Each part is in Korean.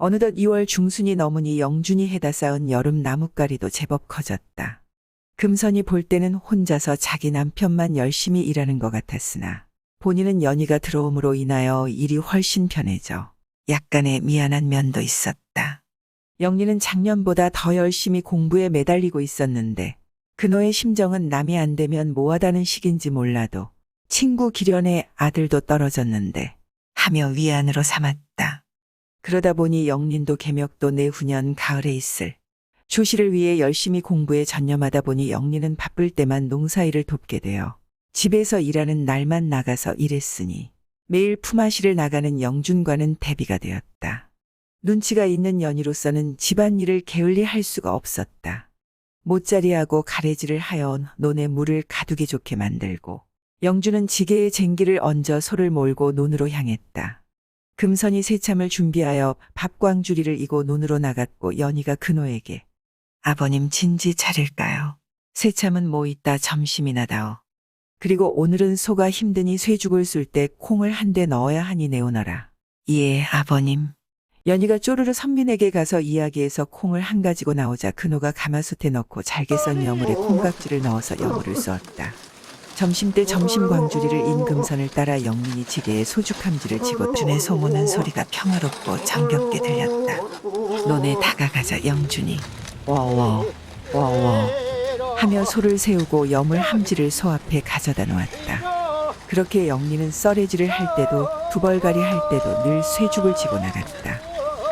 어느덧 2월 중순이 넘으니 영준이 해다 쌓은 여름 나뭇가리도 제법 커졌다. 금선이 볼 때는 혼자서 자기 남편만 열심히 일하는 것 같았으나 본인은 연희가 들어옴으로 인하여 일이 훨씬 편해져 약간의 미안한 면도 있었다. 영리는 작년보다 더 열심히 공부에 매달리고 있었는데 그노의 심정은 남이 안 되면 뭐하다는 식인지 몰라도 친구 기련의 아들도 떨어졌는데 하며 위안으로 삼았다. 그러다 보니 영린도 계명도 내후년 가을에 있을 조시를 위해 열심히 공부에 전념하다 보니 영린은 바쁠 때만 농사일을 돕게 되어 집에서 일하는 날만 나가서 일했으니 매일 품앗이를 나가는 영준과는 대비가 되었다. 눈치가 있는 연희로서는 집안일을 게을리 할 수가 없었다. 못자리하고 가래질을 하여 논에 물을 가두기 좋게 만들고 영준은 지게에 쟁기를 얹어 소를 몰고 논으로 향했다. 금선이 새참을 준비하여 밥광주리를 이고 논으로 나갔고 연희가 그노에게 아버님 진지 차릴까요? 새참은 뭐 있다 점심이나 다오. 그리고 오늘은 소가 힘드니 쇠죽을 쏠 때 콩을 한 대 넣어야 하니 내오너라. 예 아버님. 연희가 쪼르르 선민에게 가서 이야기해서 콩을 한 가지고 나오자 그노가 가마솥에 넣고 잘게 썬 여물에 콩깍지를 넣어서 여물을 쏘았다. 점심때 점심 광주리를 인 금선을 따라 영민이 지게에 소죽함지를 치고 준의 소모는 소리가 평화롭고 정겹게 들렸다. 논에 다가가자 영준이 워워 워워 하며 소를 세우고 여물 함지를 소 앞에 가져다 놓았다. 그렇게 영리는 썰애질을 할 때도 두벌가리 할 때도 늘 쇠죽을 지고 나갔다.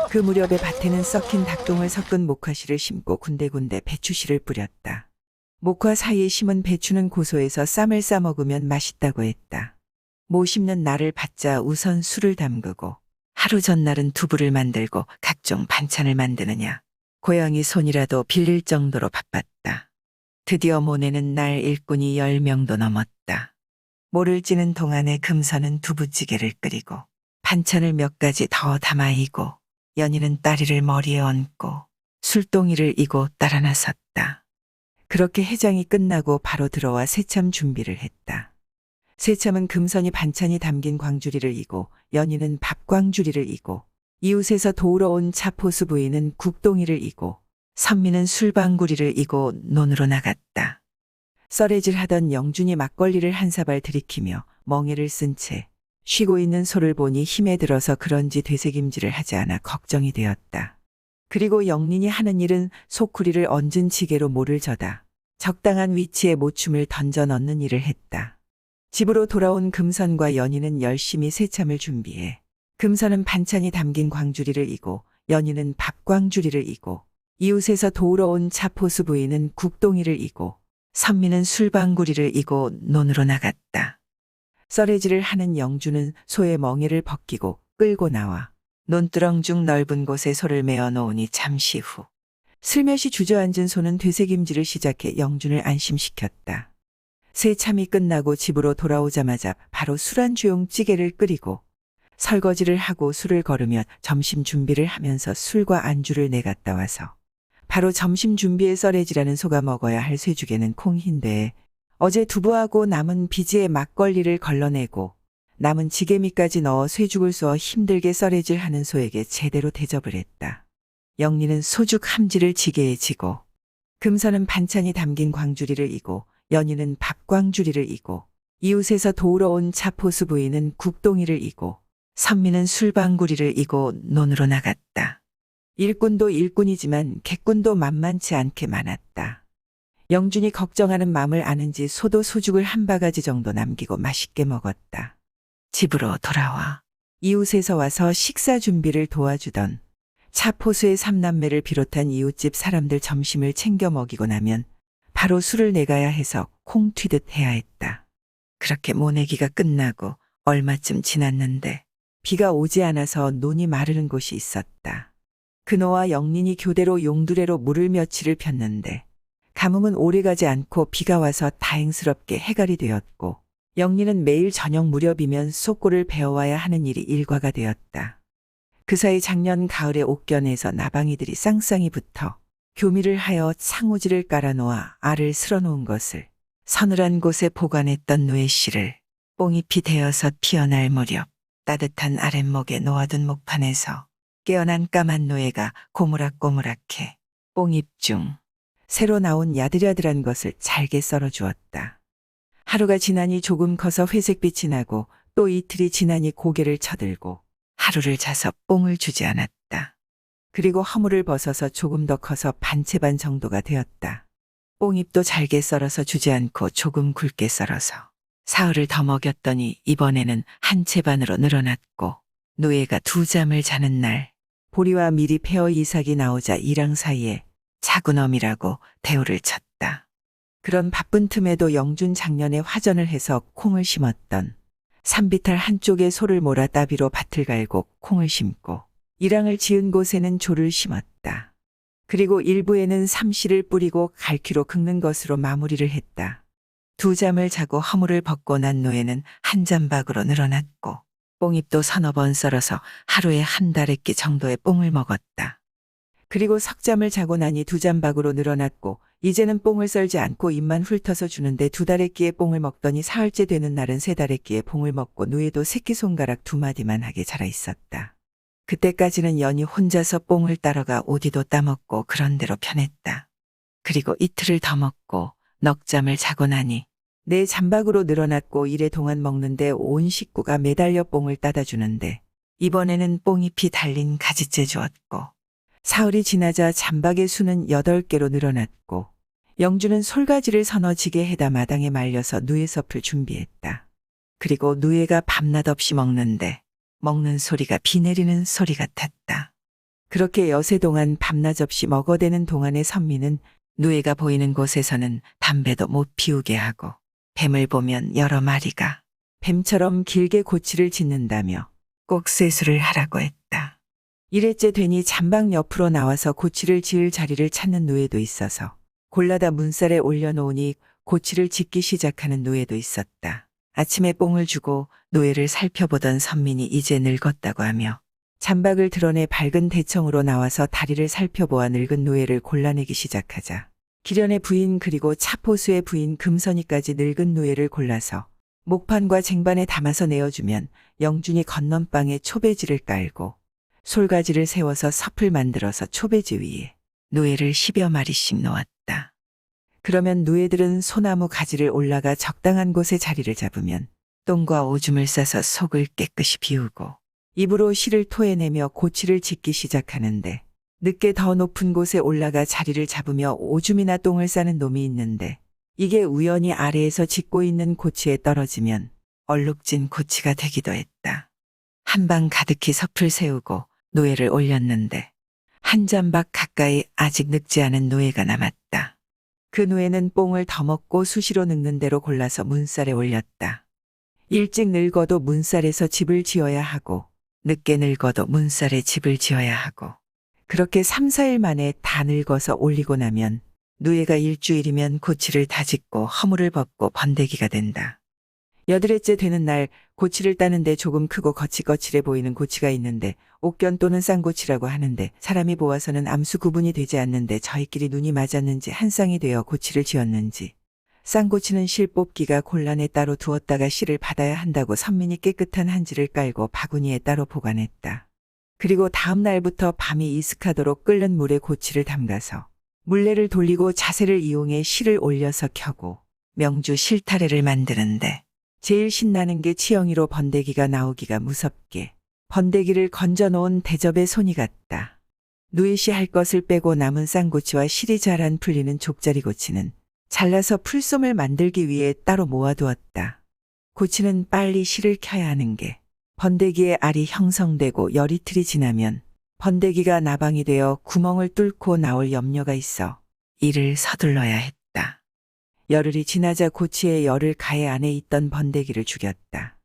그 무렵에 밭에는 썩힌 닭똥을 섞은 목화씨를 심고 군데군데 배추씨를 뿌렸다. 목화 사이에 심은 배추는 고소해서 쌈을 싸 먹으면 맛있다고 했다. 모 심는 날을 받자 우선 술을 담그고 하루 전날은 두부를 만들고 각종 반찬을 만드느냐 고양이 손이라도 빌릴 정도로 바빴다. 드디어 모내는 날 일꾼이 10명도 넘었다. 모를 찌는 동안에 금선은 두부찌개를 끓이고 반찬을 몇 가지 더 담아이고 연희는 다리를 머리에 얹고 술동이를 이고 따라 나섰다. 그렇게 해장이 끝나고 바로 들어와 새참 준비를 했다. 새참은 금선이 반찬이 담긴 광주리를 이고 연희는 밥광주리를 이고 이웃에서 도우러 온 차포수 부인은 국동이를 이고 선미는 술방구리를 이고 논으로 나갔다. 썰애질 하던 영준이 막걸리를 한 사발 들이키며 멍에를 쓴 채 쉬고 있는 소를 보니 힘에 들어서 그런지 되새김질을 하지 않아 걱정이 되었다. 그리고 영린이 하는 일은 소쿠리를 얹은 지게로 모를 저다 적당한 위치에 모춤을 던져 넣는 일을 했다. 집으로 돌아온 금선과 연희는 열심히 새참을 준비해 금선은 반찬이 담긴 광주리를 이고 연희는 밥광주리를 이고 이웃에서 도우러 온 차포수 부인은 국동이를 이고 선미는 술방구리를 이고 논으로 나갔다. 썰애질을 하는 영주는 소의 멍에를 벗기고 끌고 나와 논두렁 중 넓은 곳에 소를 메어 놓으니 잠시 후 슬며시 주저앉은 소는 되새김질을 시작해 영준을 안심시켰다. 새참이 끝나고 집으로 돌아오자마자 바로 술안주용 찌개를 끓이고 설거지를 하고 술을 거르며 점심 준비를 하면서 술과 안주를 내갔다 와서 바로 점심 준비에 썰애질하는 소가 먹어야 할 쇠죽에는 콩흰대에 어제 두부하고 남은 비지에 막걸리를 걸러내고 남은 지게미까지 넣어 쇠죽을 쏘아 힘들게 썰애질하는 소에게 제대로 대접을 했다. 영리는 소죽 함지를 지게에 지고 금선은 반찬이 담긴 광주리를 이고 연희는 밥광주리를 이고 이웃에서 도우러 온 차포수 부인은 국동이를 이고 선미는 술방구리를 이고 논으로 나갔다. 일꾼도 일꾼이지만 객꾼도 만만치 않게 많았다. 영준이 걱정하는 마음을 아는지 소도 소죽을 한 바가지 정도 남기고 맛있게 먹었다. 집으로 돌아와 이웃에서 와서 식사 준비를 도와주던 차포수의 삼남매를 비롯한 이웃집 사람들 점심을 챙겨 먹이고 나면 바로 술을 내가야 해서 콩 튀듯 해야 했다. 그렇게 모내기가 끝나고 얼마쯤 지났는데 비가 오지 않아서 논이 마르는 곳이 있었다. 그노와 영린이 교대로 용두레로 물을 며칠을 폈는데 가뭄은 오래가지 않고 비가 와서 다행스럽게 해갈이 되었고 영린은 매일 저녁 무렵이면 쏘골을 베어와야 하는 일이 일과가 되었다. 그 사이 작년 가을에 옥견에서 나방이들이 쌍쌍이 붙어 교미를 하여 상오지를 깔아놓아 알을 쓸어놓은 것을 서늘한 곳에 보관했던 누에씨를 뽕잎이 되어서 피어날 무렵 따뜻한 아랫목에 놓아둔 목판에서 깨어난 까만 노예가 고무락고무락해 뽕잎 중 새로 나온 야들야들한 것을 잘게 썰어 주었다. 하루가 지나니 조금 커서 회색빛이 나고 또 이틀이 지나니 고개를 쳐들고 하루를 자서 뽕을 주지 않았다. 그리고 허물을 벗어서 조금 더 커서 반채반 정도가 되었다. 뽕잎도 잘게 썰어서 주지 않고 조금 굵게 썰어서 사흘을 더 먹였더니 이번에는 한 채반으로 늘어났고 노예가 두 잠을 자는 날 보리와 밀이 페어 이삭이 나오자 이랑 사이에 자구넘이라고 대우를 쳤다. 그런 바쁜 틈에도 영준 작년에 화전을 해서 콩을 심었던 산비탈 한쪽에 소를 몰아 따비로 밭을 갈고 콩을 심고 이랑을 지은 곳에는 조를 심었다. 그리고 일부에는 삼씨를 뿌리고 갈퀴로 긁는 것으로 마무리를 했다. 두 잠을 자고 허물을 벗고 난 노예는 한 잠박으로 늘어났고 뽕잎도 서너 번 썰어서 하루에 한 다래끼 정도의 뽕을 먹었다. 그리고 석잠을 자고 나니 두 잠박으로 늘어났고 이제는 뽕을 썰지 않고 입만 훑어서 주는데 두 다래끼의 뽕을 먹더니 사흘째 되는 날은 세 다래끼의 뽕을 먹고 노예도 새끼손가락 두 마디만 하게 자라 있었다. 그때까지는 연이 혼자서 뽕을 따라가 오디도 따먹고 그런 대로 편했다. 그리고 이틀을 더 먹고 넉잠을 자고 나니 네 잠박으로 늘어났고 이래 동안 먹는데 온 식구가 매달려 뽕을 따다 주는데 이번에는 뽕잎이 달린 가지째 주었고 사흘이 지나자 잠박의 수는 8개로 늘어났고 영주는 솔가지를 서너지게 해다 마당에 말려서 누에섭을 준비했다. 그리고 누에가 밤낮 없이 먹는데 먹는 소리가 비 내리는 소리 같았다. 그렇게 여세 동안 밤낮 없이 먹어대는 동안의 선미는 누에가 보이는 곳에서는 담배도 못 피우게 하고 뱀을 보면 여러 마리가 뱀처럼 길게 고치를 짓는다며 꼭 세수를 하라고 했다. 이래째 되니 잠박 옆으로 나와서 고치를 지을 자리를 찾는 노예도 있어서 골라다 문살에 올려놓으니 고치를 짓기 시작하는 노예도 있었다. 아침에 뽕을 주고 노예를 살펴보던 선민이 이제 늙었다고 하며 잠박을 드러내 밝은 대청으로 나와서 다리를 살펴보아 늙은 노예를 골라내기 시작하자 기련의 부인 그리고 차포수의 부인 금선이까지 늙은 노예를 골라서 목판과 쟁반에 담아서 내어주면 영준이 건넌방에 초배지를 깔고 솔가지를 세워서 섭을 만들어서 초배지 위에 노예를 10여 마리씩 놓았다. 그러면 노예들은 소나무 가지를 올라가 적당한 곳에 자리를 잡으면 똥과 오줌을 싸서 속을 깨끗이 비우고 입으로 실을 토해내며 고치를 짓기 시작하는데 늦게 더 높은 곳에 올라가 자리를 잡으며 오줌이나 똥을 싸는 놈이 있는데 이게 우연히 아래에서 짓고 있는 고치에 떨어지면 얼룩진 고치가 되기도 했다. 한 방 가득히 섭을 세우고 노예를 올렸는데 한 잠박 가까이 아직 늙지 않은 노예가 남았다. 그 노예는 뽕을 더 먹고 수시로 늙는 대로 골라서 문살에 올렸다. 일찍 늙어도 문살에서 집을 지어야 하고 늦게 늙어도 문살에 집을 지어야 하고 그렇게 3, 4일 만에 다 늙어서 올리고 나면 노예가 일주일이면 고치를 다 짓고 허물을 벗고 번데기가 된다. 8회째 되는 날 고치를 따는데 조금 크고 거칠거칠해 보이는 고치가 있는데 옥견 또는 쌍고치라고 하는데 사람이 보아서는 암수 구분이 되지 않는데 저희끼리 눈이 맞았는지 한 쌍이 되어 고치를 지었는지 쌍고치는 실 뽑기가 곤란해 따로 두었다가 실을 받아야 한다고 선민이 깨끗한 한지를 깔고 바구니에 따로 보관했다. 그리고 다음 날부터 밤이 이슥하도록 끓는 물에 고치를 담가서 물레를 돌리고 자세를 이용해 실을 올려서 켜고 명주 실타래를 만드는데 제일 신나는 게 치영이로 번데기가 나오기가 무섭게 번데기를 건져놓은 대접의 손이 같다. 누이시 할 것을 빼고 남은 쌍고치와 실이 잘 안 풀리는 족자리 고치는 잘라서 풀솜을 만들기 위해 따로 모아두었다. 고치는 빨리 실을 켜야 하는 게 번데기의 알이 형성되고 열 이틀이 지나면 번데기가 나방이 되어 구멍을 뚫고 나올 염려가 있어 이를 서둘러야 했다. 열흘이 지나자 고치의 열을 가해 안에 있던 번데기를 죽였다.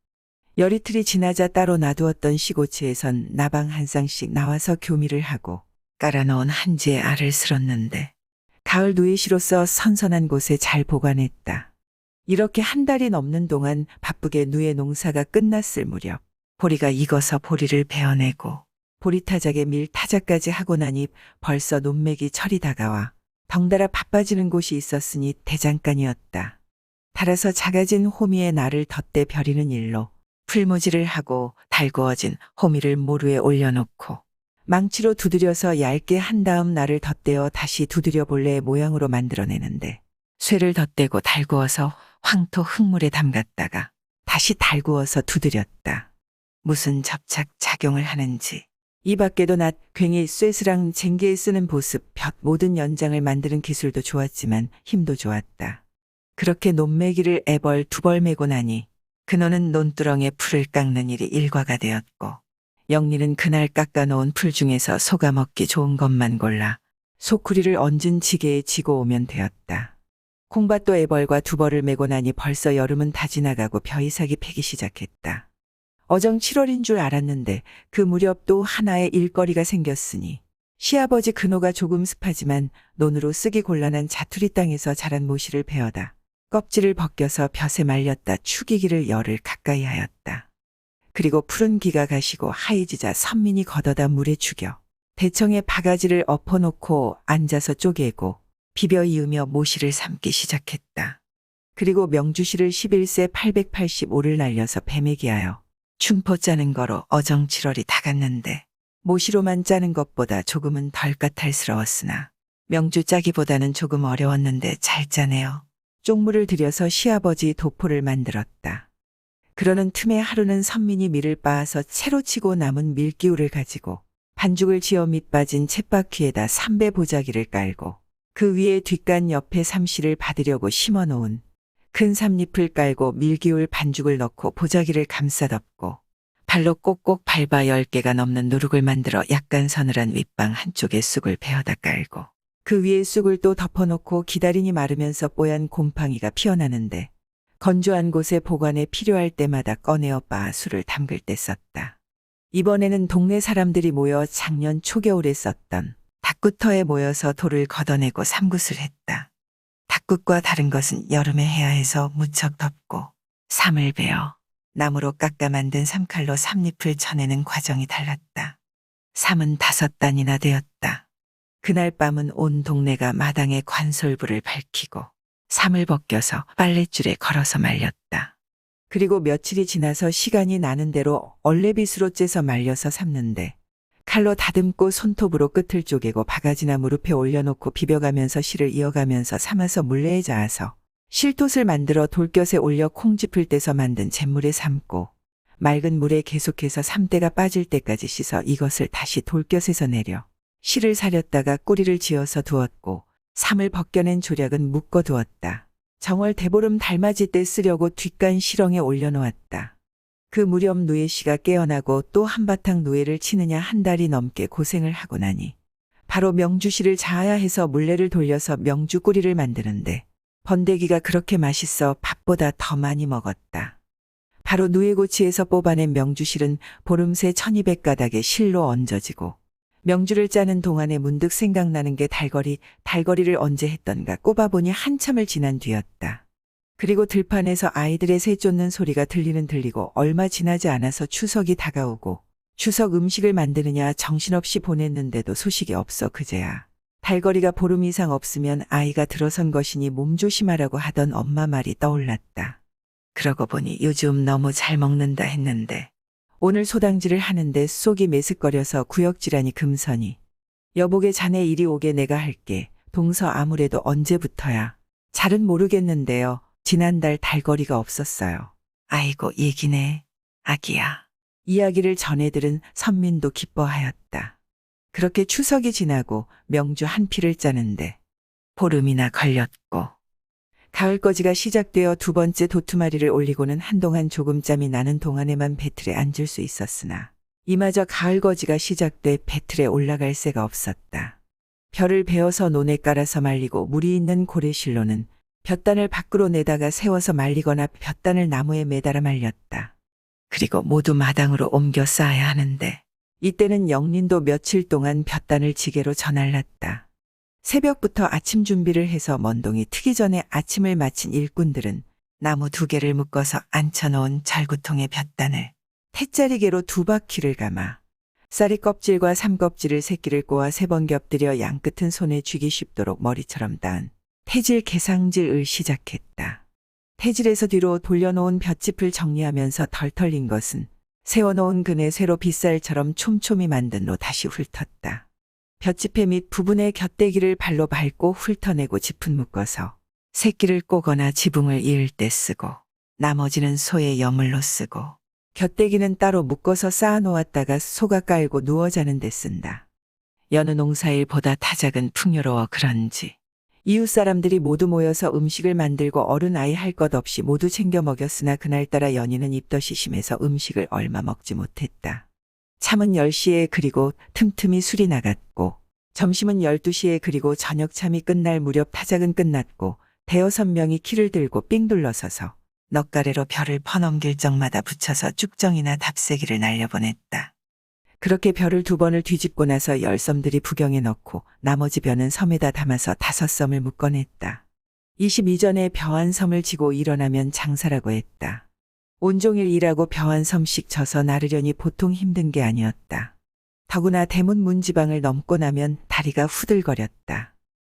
열 이틀이 지나자 따로 놔두었던 시고치에선 나방 한 쌍씩 나와서 교미를 하고 깔아놓은 한지의 알을 쓸었는데 가을 누이시로서 선선한 곳에 잘 보관했다. 이렇게 한 달이 넘는 동안 바쁘게 누에 농사가 끝났을 무렵 보리가 익어서 보리를 베어내고 보리타작에 밀타작까지 하고 나니 벌써 논매기 철이 다가와 덩달아 바빠지는 곳이 있었으니 대장간이었다. 달아서 작아진 호미의 날을 덧대 벼리는 일로 풀무지를 하고 달구어진 호미를 모루에 올려놓고 망치로 두드려서 얇게 한 다음 날을 덧대어 다시 두드려 본래의 모양으로 만들어내는데 쇠를 덧대고 달구어서 황토 흙물에 담갔다가 다시 달구어서 두드렸다. 무슨 접착 작용을 하는지. 이 밖에도 낫, 괭이, 쇠스랑 쟁기에 쓰는 보습, 볕 모든 연장을 만드는 기술도 좋았지만 힘도 좋았다. 그렇게 논매기를 애벌 두 벌 메고 나니 그노는 논두렁에 풀을 깎는 일이 일과가 되었고 영리는 그날 깎아놓은 풀 중에서 소가 먹기 좋은 것만 골라 소쿠리를 얹은 지게에 지고 오면 되었다. 콩밭도 애벌과 두 벌을 메고 나니 벌써 여름은 다 지나가고 벼이삭이 패기 시작했다. 어정 7월인 줄 알았는데 그 무렵 또 하나의 일거리가 생겼으니 시아버지 그노가 조금 습하지만 논으로 쓰기 곤란한 자투리 땅에서 자란 모시를 베어다 껍질을 벗겨서 벼에 말렸다 축이기를 열흘 가까이 하였다. 그리고 푸른 기가 가시고 하얘지자 선민이 걷어다 물에 죽여 대청에 바가지를 엎어놓고 앉아서 쪼개고 비벼 이으며 모시를 삶기 시작했다. 그리고 명주시를 11세 885를 날려서 배매기하여 춘포 짜는 거로 어정 7월이 다 갔는데 모시로만 짜는 것보다 조금은 덜 까탈스러웠으나 명주 짜기보다는 조금 어려웠는데 잘 짜네요. 쪽물을 들여서 시아버지 도포를 만들었다. 그러는 틈에 하루는 선민이 밀을 빻아서 채로 치고 남은 밀기울을 가지고 반죽을 지어 밑빠진 쳇바퀴에다 삼배 보자기를 깔고 그 위에 뒷간 옆에 삼시를 받으려고 심어놓은 큰 삼잎을 깔고 밀기울 반죽을 넣고 보자기를 감싸 덮고 발로 꼭꼭 밟아 10개가 넘는 누룩을 만들어 약간 서늘한 윗방 한쪽에 쑥을 베어다 깔고 그 위에 쑥을 또 덮어놓고 기다리니 마르면서 뽀얀 곰팡이가 피어나는데 건조한 곳에 보관에 필요할 때마다 꺼내어 빻아 술을 담글 때 썼다. 이번에는 동네 사람들이 모여 작년 초겨울에 썼던 닭구터에 모여서 돌을 걷어내고 삼굿을 했다. 닭굿과 다른 것은 여름에 해야 해서 무척 덥고 삼을 베어 나무로 깎아 만든 삼칼로 삼잎을 쳐내는 과정이 달랐다. 삼은 5단이나 되었다. 그날 밤은 온 동네가 마당에 관솔불을 밝히고 삼을 벗겨서 빨랫줄에 걸어서 말렸다. 그리고 며칠이 지나서 시간이 나는 대로 얼레빗으로 째서 말려서 삶는데 칼로 다듬고 손톱으로 끝을 쪼개고 바가지나 무릎에 올려놓고 비벼가면서 실을 이어가면서 삶아서 물레에 자아서 실톳을 만들어 돌곁에 올려 콩짚을 떼서 만든 잿물에 삶고 맑은 물에 계속해서 삶때가 빠질 때까지 씻어 이것을 다시 돌곁에서 내려 실을 사렸다가 꾸리를 지어서 두었고 삼을 벗겨낸 조략은 묶어 두었다. 정월 대보름 달맞이 때 쓰려고 뒷간 시렁에 올려놓았다. 그 무렵 누에 씨가 깨어나고 또 한바탕 누에를 치느냐 한 달이 넘게 고생을 하고 나니 바로 명주시를 자아야 해서 물레를 돌려서 명주 꾸리를 만드는데 번데기가 그렇게 맛있어 밥보다 더 많이 먹었다. 바로 누에고치에서 뽑아낸 명주실은 보름새 1200가닥에 실로 얹어지고 명주를 짜는 동안에 문득 생각나는 게 달거리를 언제 했던가 꼽아보니 한참을 지난 뒤였다. 그리고 들판에서 아이들의 새 쫓는 소리가 들리고 얼마 지나지 않아서 추석이 다가오고 추석 음식을 만드느냐 정신없이 보냈는데도 소식이 없어 그제야. 달거리가 보름 이상 없으면 아이가 들어선 것이니 몸조심하라고 하던 엄마 말이 떠올랐다. 그러고 보니 요즘 너무 잘 먹는다 했는데 오늘 소당질을 하는데 속이 메슥거려서 구역질하니 금선이 여보게 자네 이리 오게 내가 할게. 동서 아무래도 언제부터야. 잘은 모르겠는데요. 지난달 달거리가 없었어요. 아이고 얘기네. 아기야. 이야기를 전해 들은 선민도 기뻐하였다. 그렇게 추석이 지나고 명주 한 피를 짜는데 보름이나 걸렸고 가을거지가 시작되어 두 번째 도투마리를 올리고는 한동안 조금 짬이 나는 동안에만 배틀에 앉을 수 있었으나 이마저 가을거지가 시작돼 배틀에 올라갈 새가 없었다. 벼를 베어서 논에 깔아서 말리고 물이 있는 고래실로는 볕단을 밖으로 내다가 세워서 말리거나 볕단을 나무에 매달아 말렸다. 그리고 모두 마당으로 옮겨 쌓아야 하는데 이때는 영린도 며칠 동안 볕단을 지게로 전할랐다. 새벽부터 아침 준비를 해서 먼동이 트기 전에 아침을 마친 일꾼들은 나무 2개를 묶어서 앉혀놓은 절구통에 볕단을 태짜리개로 2바퀴를 감아 쌀이 껍질과 삼껍질을 새끼를 꼬아 3번 겹들여 양끝은 손에 쥐기 쉽도록 머리처럼 따은 태질 개상질을 시작했다. 태질에서 뒤로 돌려놓은 볏짚을 정리하면서 덜 털린 것은 세워놓은 그네 새로 빗살처럼 촘촘히 만든 로 다시 훑었다. 볏짚에 밑 부분의 곁대기를 발로 밟고 훑어내고 짚은 묶어서 새끼를 꼬거나 지붕을 이을 때 쓰고 나머지는 소의 여물로 쓰고 곁대기는 따로 묶어서 쌓아놓았다가 소가 깔고 누워 자는 데 쓴다. 여느 농사일보다 타작은 풍요로워 그런지 이웃 사람들이 모두 모여서 음식을 만들고 어른 아이 할 것 없이 모두 챙겨 먹였으나 그날따라 연희는 입덧이 심해서 음식을 얼마 먹지 못했다. 참은 10시에 그리고 틈틈이 술이 나갔고 점심은 12시에 그리고 저녁참이 끝날 무렵 타작은 끝났고 대여섯 명이 키를 들고 삥 둘러서서 넉가래로 벼를 퍼넘길 적마다 붙여서 쭉정이나 답세기를 날려보냈다. 그렇게 벼를 2번을 뒤집고 나서 10섬들이 부경에 넣고 나머지 벼는 섬에다 담아서 5섬을 묶어냈다. 22전에 벼 한 섬을 지고 일어나면 장사라고 했다. 온종일 일하고 벼 한 섬씩 져서 나르려니 보통 힘든 게 아니었다. 더구나 대문 문지방을 넘고 나면 다리가 후들거렸다.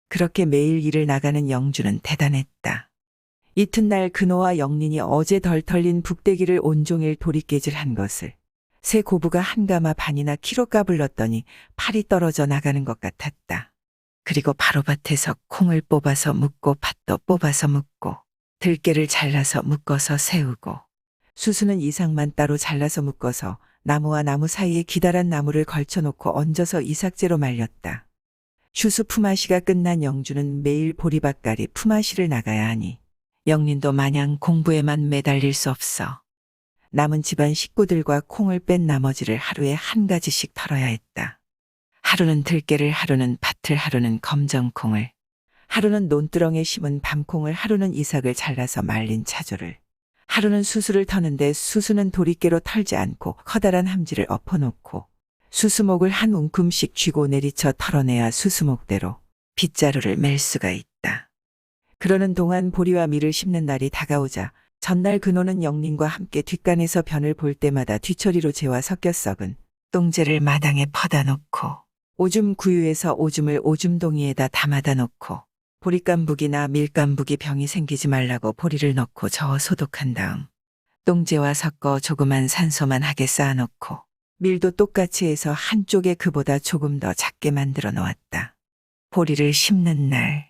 그렇게 매일 일을 나가는 영주는 대단했다. 이튿날 근호와 영린이 어제 덜 털린 북대기를 온종일 도리깨질한 것을 새 고부가 한 가마 반이나 키로 까불렀더니 팔이 떨어져 나가는 것 같았다. 그리고 바로 밭에서 콩을 뽑아서 묶고 팥도 뽑아서 묶고 들깨를 잘라서 묶어서 세우고 수수는 이삭만 따로 잘라서 묶어서 나무와 나무 사이에 기다란 나무를 걸쳐놓고 얹어서 이삭재로 말렸다. 추수 품앗이가 끝난 영주는 매일 보리밭갈이 품앗이를 나가야 하니 영린도 마냥 공부에만 매달릴 수 없어. 남은 집안 식구들과 콩을 뺀 나머지를 하루에 한 가지씩 털어야 했다. 하루는 들깨를, 하루는 팥을, 하루는 검정콩을, 하루는 논두렁에 심은 밤콩을, 하루는 이삭을 잘라서 말린 차조를, 하루는 수수를 터는데 수수는 도리깨로 털지 않고 커다란 함지를 엎어놓고 수수목을 한 움큼씩 쥐고 내리쳐 털어내야 수수목대로 빗자루를 맬 수가 있다. 그러는 동안 보리와 밀을 심는 날이 다가오자 전날 근호는 영린과 함께 뒷간에서 변을 볼 때마다 뒤처리로 재와 섞여 썩은 똥재를 마당에 퍼다 놓고 오줌 구유에서 오줌을 오줌동이에다 담아다 놓고 보리깐북이나 밀깐북이 병이 생기지 말라고 보리를 넣고 저어 소독한 다음 똥재와 섞어 조그만 산소만 하게 쌓아놓고 밀도 똑같이 해서 한쪽에 그보다 조금 더 작게 만들어 놓았다. 보리를 심는 날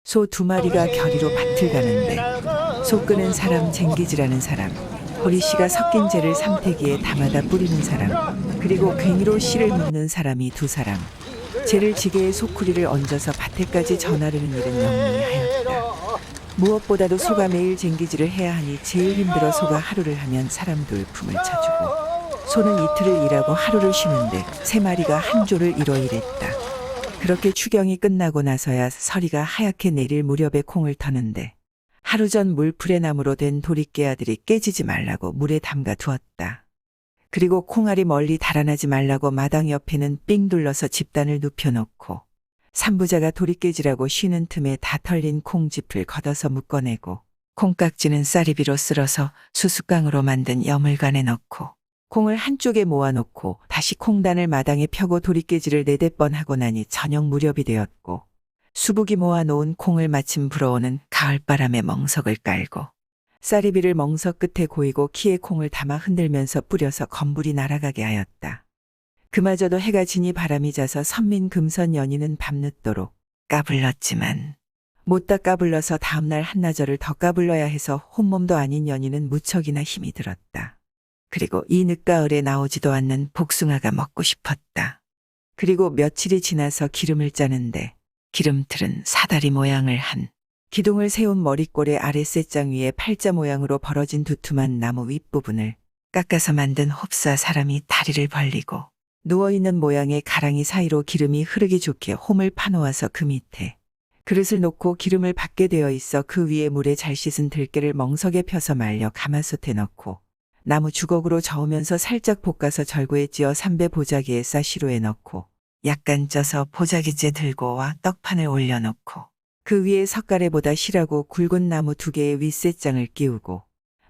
소 2마리가 결의로 밭을 가는데 소 끄는 사람, 쟁기질하는 사람, 보리씨가 섞인 재를 삼태기에 담아다 뿌리는 사람, 그리고 괭이로 씨를 묻는 사람이 2사람, 재를 지게에 소쿠리를 얹어서 밭에까지 전하르는 일은 영린이 하였다. 무엇보다도 소가 매일 쟁기질을 해야 하니 제일 힘들어 소가 하루를 하면 사람 돌품을 쳐주고 소는 이틀을 일하고 하루를 쉬는데 3마리가 한 조를 이뤄 일했다. 그렇게 추경이 끝나고 나서야 서리가 하얗게 내릴 무렵에 콩을 터는데 하루 전 물풀의 나무로 된 도리깨아들이 깨지지 말라고 물에 담가 두었다. 그리고 콩알이 멀리 달아나지 말라고 마당 옆에는 삥 둘러서 집단을 눕혀놓고 삼부자가 도리깨질하고 쉬는 틈에 다 털린 콩짚을 걷어서 묶어내고 콩깍지는 쌀이비로 쓸어서 수수깡으로 만든 여물관에 넣고 콩을 한쪽에 모아놓고 다시 콩단을 마당에 펴고 도리깨질을 4-5번 하고 나니 저녁 무렵이 되었고 수북이 모아놓은 콩을 마침 불어오는 가을바람에 멍석을 깔고 쌀이비를 멍석 끝에 고이고 키에 콩을 담아 흔들면서 뿌려서 건불이 날아가게 하였다. 그마저도 해가 지니 바람이 자서 선민 금선 연희는 밤늦도록 까불렀지만 못다 까불러서 다음날 한나절을 더 까불러야 해서 혼몸도 아닌 연희는 무척이나 힘이 들었다. 그리고 이 늦가을에 나오지도 않는 복숭아가 먹고 싶었다. 그리고 며칠이 지나서 기름을 짜는데 기름틀은 사다리 모양을 한 기둥을 세운 머리꼴의 아랫세짱 위에 팔자 모양으로 벌어진 두툼한 나무 윗부분을 깎아서 만든 홉사 사람이 다리를 벌리고 누워있는 모양의 가랑이 사이로 기름이 흐르기 좋게 홈을 파놓아서 그 밑에 그릇을 놓고 기름을 받게 되어 있어 그 위에 물에 잘 씻은 들깨를 멍석에 펴서 말려 가마솥에 넣고 나무 주걱으로 저으면서 살짝 볶아서 절구에 찧어 삼배 보자기에 싸 시루에 넣고 약간 쪄서 보자기째 들고 와 떡판을 올려놓고 그 위에 석가래보다 실하고 굵은 나무 2개의 윗세짱을 끼우고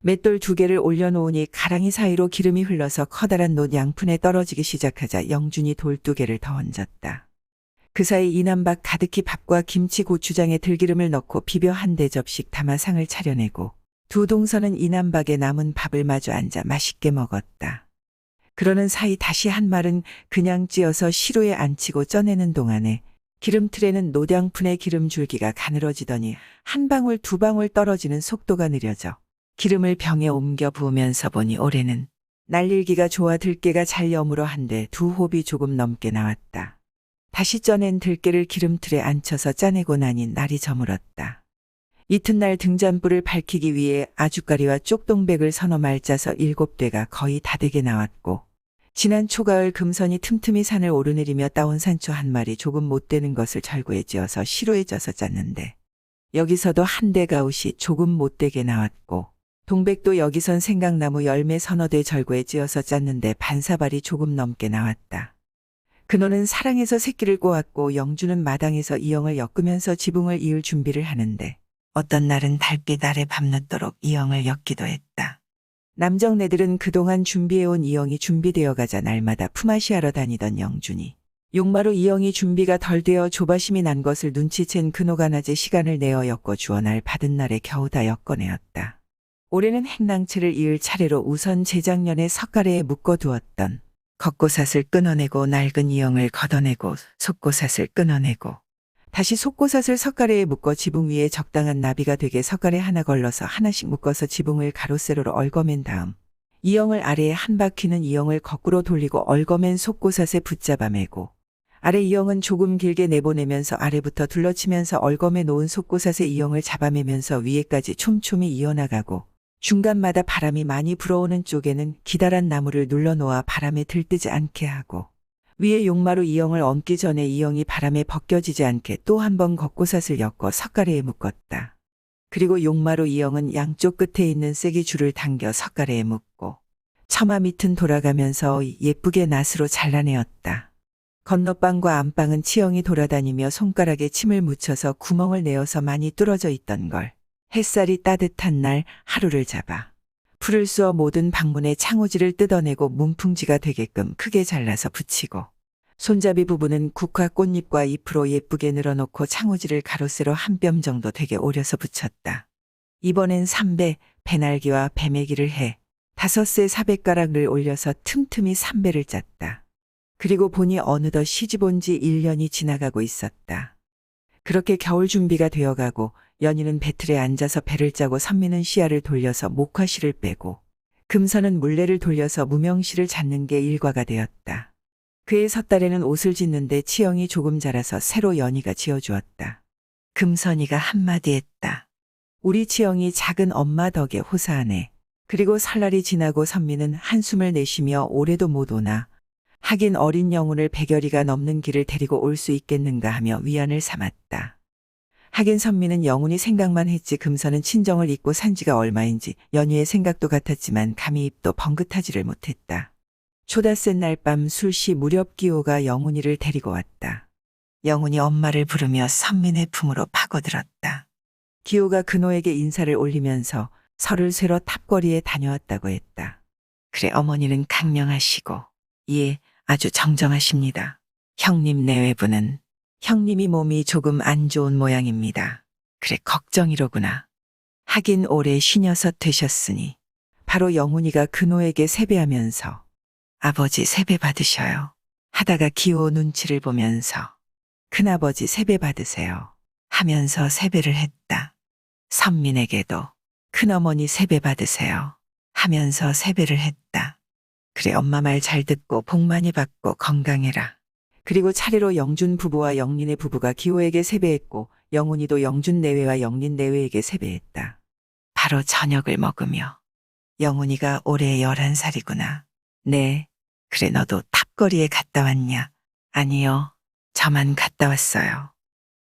맷돌 2개를 올려놓으니 가랑이 사이로 기름이 흘러서 커다란 놋 양푼에 떨어지기 시작하자 영준이 돌 2개를 더 얹었다. 그 사이 이남박 가득히 밥과 김치 고추장에 들기름을 넣고 비벼 한 대접씩 담아 상을 차려내고 두 동서는 이남박에 남은 밥을 마주 앉아 맛있게 먹었다. 그러는 사이 다시 한 말은 그냥 찧어서 시루에 앉히고 쪄내는 동안에 기름틀에는 노량푼의 기름 줄기가 가늘어지더니 한 방울 두 방울 떨어지는 속도가 느려져 기름을 병에 옮겨 부으면서 보니 올해는 날릴기가 좋아 들깨가 잘 여물어 한데 두 홉이 조금 넘게 나왔다. 다시 쪄낸 들깨를 기름틀에 앉혀서 짜내고 나니 날이 저물었다. 이튿날 등잔불을 밝히기 위해 아주까리와 쪽동백을 서너 말 짜서 7대가 거의 다 되게 나왔고 지난 초가을 금선이 틈틈이 산을 오르내리며 따온 산초 한 마리 조금 못 되는 것을 절구에 찧어서 시루에 쪄서 짰는데 여기서도 한 대 가웃이 조금 못 되게 나왔고 동백도 여기선 생강나무 열매 서너 대 절구에 찧어서 짰는데 반사발이 조금 넘게 나왔다. 그노는 사랑에서 새끼를 꼬았고 영주는 마당에서 이영을 엮으면서 지붕을 이을 준비를 하는데 어떤 날은 달빛 아래 밤늦도록 이영을 엮기도 했다. 남정네들은 그동안 준비해온 이영이 준비되어 가자 날마다 품앗이하러 다니던 영준이 용마루 이영이 준비가 덜 되어 조바심이 난 것을 눈치챈 그노가 낮에 시간을 내어 엮어 주어 날 받은 날에 겨우 다 엮어내었다. 올해는 행랑채를 이을 차례로 우선 재작년에 석가래에 묶어두었던 겉고삿을 끊어내고 낡은 이영을 걷어내고 속고삿을 끊어내고 다시 속고삿을 석가래에 묶어 지붕 위에 적당한 나비가 되게 석가래 하나 걸러서 하나씩 묶어서 지붕을 가로세로로 얽어맨 다음 이영을 아래에 한 바퀴는 이영을 거꾸로 돌리고 얽어맨 속고삿에 붙잡아 매고 아래 이영은 조금 길게 내보내면서 아래부터 둘러치면서 얽어매 놓은 속고삿에 이영을 잡아매면서 위에까지 촘촘히 이어나가고 중간마다 바람이 많이 불어오는 쪽에는 기다란 나무를 눌러놓아 바람에 들뜨지 않게 하고 위에 용마루 이영을 얹기 전에 이영이 바람에 벗겨지지 않게 또 한 번 겉고삿을 엮어 석가래에 묶었다. 그리고 용마루 이영은 양쪽 끝에 있는 쐐기 줄을 당겨 석가래에 묶고 처마 밑은 돌아가면서 예쁘게 낫으로 잘라내었다. 건너방과 안방은 치영이 돌아다니며 손가락에 침을 묻혀서 구멍을 내어서 많이 뚫어져 있던 걸 햇살이 따뜻한 날 하루를 잡아 풀을 쏘어 모든 방문에 창호지를 뜯어내고 문풍지가 되게끔 크게 잘라서 붙이고 손잡이 부분은 국화 꽃잎과 잎으로 예쁘게 늘어놓고 창호지를 가로세로 한 뼘 정도 되게 오려서 붙였다. 이번엔 삼배, 배날기와 배매기를 해 5세 사백가락을 올려서 틈틈이 삼배를 짰다. 그리고 보니 어느덧 시집 온 지 1년이 지나가고 있었다. 그렇게 겨울 준비가 되어가고 연희는 배틀에 앉아서 배를 짜고 선미는 씨알을 돌려서 목화씨를 빼고 금선은 물레를 돌려서 무명씨를 잡는 게 일과가 되었다. 그의 섣달에는 옷을 짓는데 치영이 조금 자라서 새로 연희가 지어주었다. 금선이가 한마디 했다. 우리 치영이 작은 엄마 덕에 호사하네. 그리고 설날이 지나고 선미는 한숨을 내쉬며 올해도 못 오나 하긴 어린 영혼을 100여리가 넘는 길을 데리고 올 수 있겠는가 하며 위안을 삼았다. 하긴 선미는 영훈이 생각만 했지 금선은 친정을 잊고 산 지가 얼마인지 연희의 생각도 같았지만 감히 입도 번긋하지를 못했다. 초다센 날밤 술시 무렵 기호가 영훈이를 데리고 왔다. 영훈이 엄마를 부르며 선민의 품으로 파고들었다. 기호가 그노에게 인사를 올리면서 설을 쇠러 탑거리에 다녀왔다고 했다. 그래 어머니는 강령하시고 예 아주 정정하십니다. 형님 내외부는 형님이 몸이 조금 안 좋은 모양입니다. 그래 걱정이로구나. 하긴 올해 56 되셨으니 바로 영훈이가 그노에게 세배하면서 아버지 세배 받으셔요. 하다가 기호 눈치를 보면서 큰아버지 세배 받으세요. 하면서 세배를 했다. 선민에게도 큰어머니 세배 받으세요. 하면서 세배를 했다. 그래 엄마 말 잘 듣고 복 많이 받고 건강해라. 그리고 차례로 영준 부부와 영린의 부부가 기호에게 세배했고 영훈이도 영준 내외와 영린 내외에게 세배했다. 바로 저녁을 먹으며 영훈이가 올해 11살이구나. 네. 그래 너도 탑거리에 갔다 왔냐? 아니요. 저만 갔다 왔어요.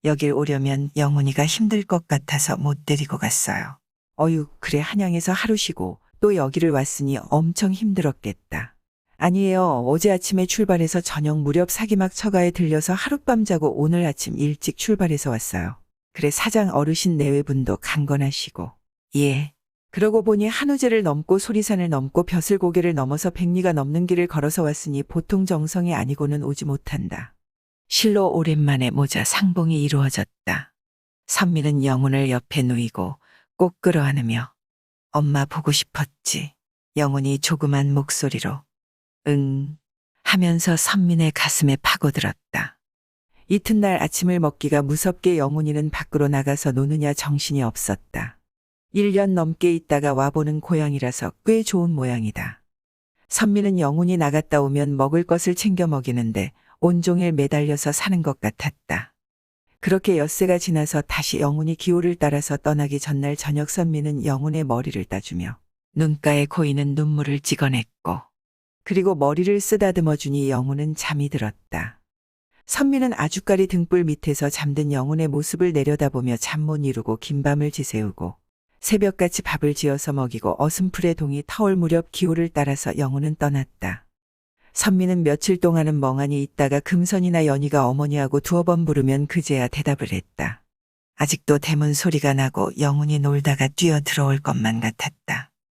여길 오려면 영훈이가 힘들 것 같아서 못 데리고 갔어요. 어휴 그래 한양에서 하루 쉬고 또 여기를 왔으니 엄청 힘들었겠다. 아니에요. 어제 아침에 출발해서 저녁 무렵 사기막 처가에 들려서 하룻밤 자고 오늘 아침 일찍 출발해서 왔어요. 그래 사장 어르신 내외분도 강건하시고. 예. 그러고 보니 한우제를 넘고 소리산을 넘고 벼슬고개를 넘어서 백리가 넘는 길을 걸어서 왔으니 보통 정성이 아니고는 오지 못한다. 실로 오랜만에 모자 상봉이 이루어졌다. 선미는 영훈을 옆에 누이고 꼭 끌어안으며 엄마 보고 싶었지. 영훈이 조그만 목소리로 응. 하면서 선민의 가슴에 파고들었다. 이튿날 아침을 먹기가 무섭게 영훈이는 밖으로 나가서 노느냐 정신이 없었다. 1년 넘게 있다가 와보는 고향이라서 꽤 좋은 모양이다. 선미는 영훈이 나갔다 오면 먹을 것을 챙겨 먹이는데 온종일 매달려서 사는 것 같았다. 그렇게 엿새가 지나서 다시 영훈이 기호를 따라서 떠나기 전날 저녁 선미는 영훈의 머리를 따주며 눈가에 고이는 눈물을 찍어냈고 그리고 머리를 쓰다듬어 주니 영훈은 잠이 들었다. 선미는 아주까리 등불 밑에서 잠든 영훈의 모습을 내려다보며 잠 못 이루고 긴 밤을 지새우고 새벽같이 밥을 지어서 먹이고 어슴풀의 동이 터올 무렵 기호를 따라서 영훈은 떠났다. 선미는 며칠 동안은 멍하니 있다가 금선이나 연희가 어머니하고 두어 번 부르면 그제야 대답을 했다. 아직도 대문 소리가 나고 영훈이 놀다가 뛰어 들어올 것만 같았다.